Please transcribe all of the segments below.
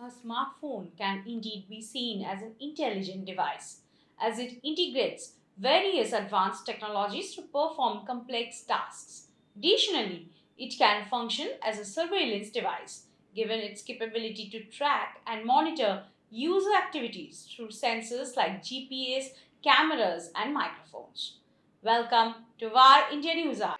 A smartphone can indeed be seen as an intelligent device, as it integrates various advanced technologies to perform complex tasks. Additionally, it can function as a surveillance device, given its capability to track and monitor user activities through sensors like GPS, cameras, and microphones. Welcome to VAR India News Hour.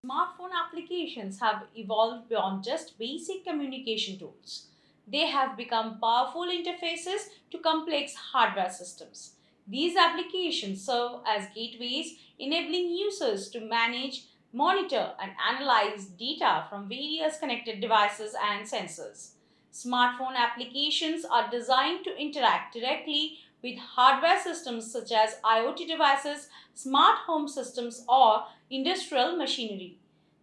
Smartphone applications have evolved beyond just basic communication tools. They have become powerful interfaces to complex hardware systems. These applications serve as gateways, enabling users to manage, monitor, and analyze data from various connected devices and sensors. Smartphone applications are designed to interact directly with hardware systems such as IoT devices, smart home systems, or industrial machinery.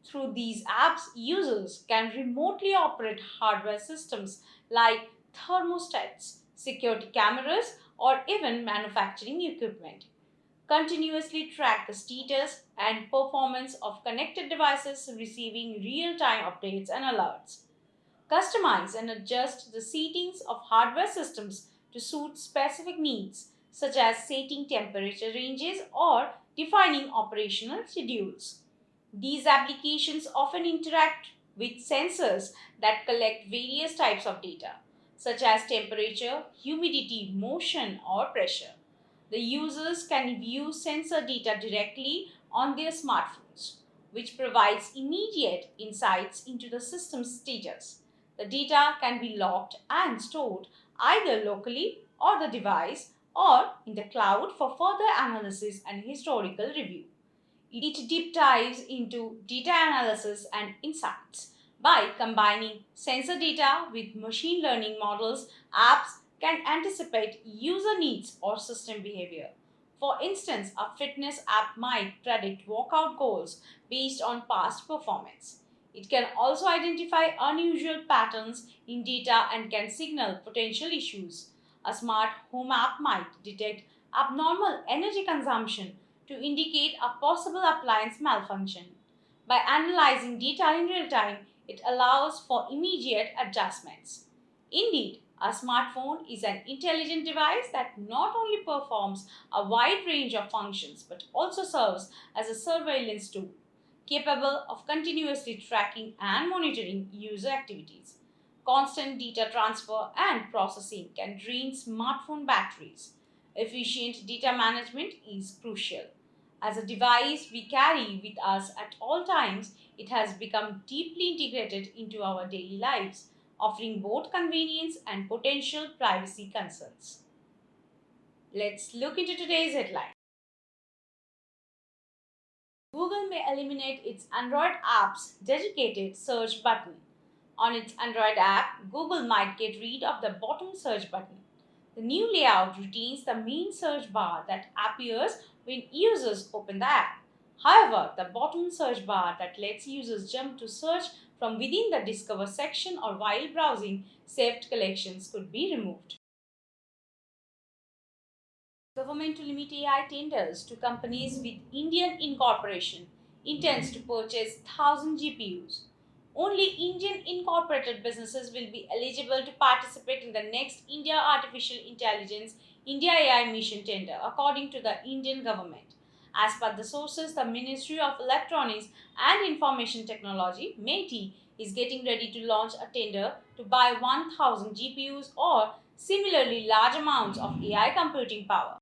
Through these apps, users can remotely operate hardware systems like thermostats, security cameras, or even manufacturing equipment. Continuously track the status and performance of connected devices, receiving real time updates and alerts. Customize and adjust the settings of hardware systems to suit specific needs, such as setting temperature ranges or defining operational schedules. These applications often interact with sensors that collect various types of data, such as temperature, humidity, motion, or pressure. The users can view sensor data directly on their smartphones, which provides immediate insights into the system's status. The data can be logged and stored either locally or the device or in the cloud for further analysis and historical review. It deep dives into data analysis and insights. By combining sensor data with machine learning models, apps can anticipate user needs or system behavior. For instance, a fitness app might predict workout goals based on past performance. It can also identify unusual patterns in data and can signal potential issues. A smart home app might detect abnormal energy consumption to indicate a possible appliance malfunction. By analyzing data in real time, it allows for immediate adjustments. Indeed, a smartphone is an intelligent device that not only performs a wide range of functions but also serves as a surveillance tool, capable of continuously tracking and monitoring user activities. Constant data transfer and processing can drain smartphone batteries. Efficient data management is crucial. As a device we carry with us at all times, it has become deeply integrated into our daily lives, offering both convenience and potential privacy concerns. Let's look into today's headline. Google may eliminate its Android app's dedicated search button. On its Android app, Google might get rid of the bottom search button. The new layout retains the main search bar that appears when users open the app. However, the bottom search bar that lets users jump to search from within the Discover section or while browsing saved collections could be removed. Government to limit AI tenders to companies with Indian incorporation intends to purchase 1,000 GPUs. Only Indian incorporated businesses will be eligible to participate in the next India Artificial Intelligence India AI mission tender, according to the Indian government. As per the sources, the Ministry of Electronics and Information Technology, METI, is getting ready to launch a tender to buy 1,000 GPUs or similarly large amounts of AI computing power.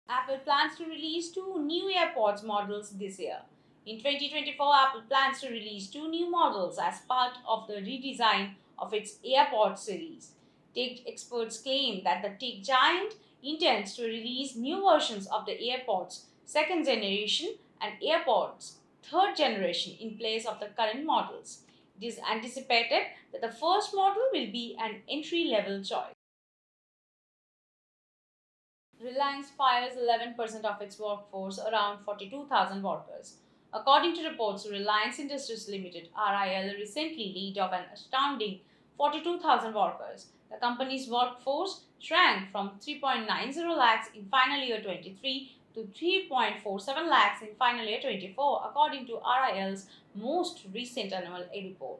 Apple plans to release two new AirPods models this year. In 2024, Apple plans to release two new models as part of the redesign of its AirPods series. Tech experts claim that the tech giant intends to release new versions of the AirPods second generation and AirPods third generation in place of the current models. It is anticipated that the first model will be an entry level choice. Reliance fires 11% of its workforce, around 42,000 workers. According to reports, Reliance Industries Limited (RIL) recently laid off an astounding 42,000 workers. The company's workforce shrank from 3.90 lakhs in final year 23 to 3.47 lakhs in final year 24, according to RIL's most recent annual report.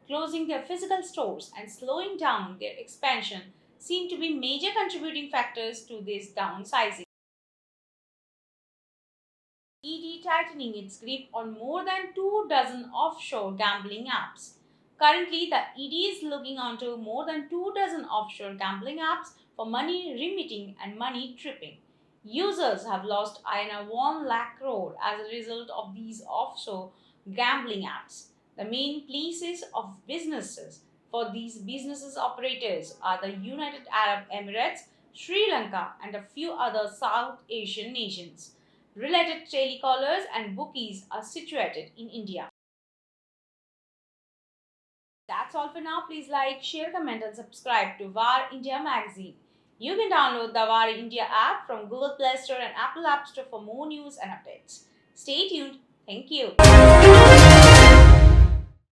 Closing their physical stores and slowing down their expansion seem to be major contributing factors to this downsizing. ED tightening its grip on more than 2 dozen offshore gambling apps. Currently, the ED is looking onto more than 2 dozen offshore gambling apps for money remitting and money tripping. Users have lost INR 1 lakh crore as a result of these offshore gambling apps. The main places of businesses for these businesses operators are the United Arab Emirates, Sri Lanka, and a few other South Asian nations. Related telecallers and bookies are situated in India. That's all for now. Please like, share, comment, and subscribe to VAR India magazine. You can download the VAR India app from Google Play Store and Apple App Store for more news and updates. Stay tuned. Thank you.